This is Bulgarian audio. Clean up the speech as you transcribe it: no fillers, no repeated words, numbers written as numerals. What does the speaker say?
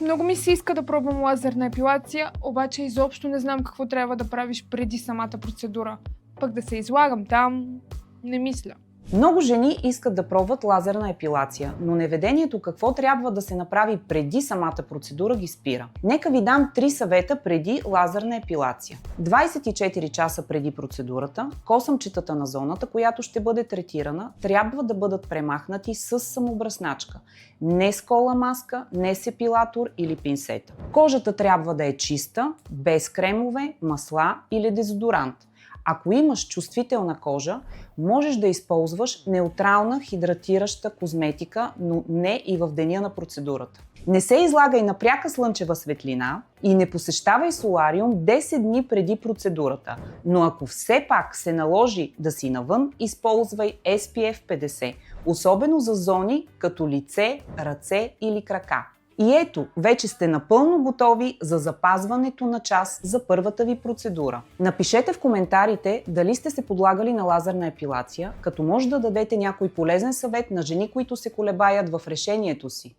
Много ми се иска да пробвам лазерна епилация, обаче изобщо не знам какво трябва да правиш преди самата процедура. Пък да се излагам там, не мисля. Много жени искат да пробват лазерна епилация, но неведението какво трябва да се направи преди самата процедура ги спира. Нека ви дам 3 съвета преди лазерна епилация. 24 часа преди процедурата, косъмчетата на зоната, която ще бъде третирана, трябва да бъдат премахнати с самобръсначка. Не с кола маска, не с епилатор или пинсета. Кожата трябва да е чиста, без кремове, масла или дезодорант. Ако имаш чувствителна кожа, можеш да използваш неутрална хидратираща козметика, но не и в деня на процедурата. Не се излагай на пряка слънчева светлина и не посещавай солариум 10 дни преди процедурата, но ако все пак се наложи да си навън, използвай SPF 50, особено за зони като лице, ръце или крака. И ето, вече сте напълно готови за запазването на час за първата ви процедура. Напишете в коментарите дали сте се подлагали на лазерна епилация, като може да дадете някой полезен съвет на жени, които се колебаят в решението си.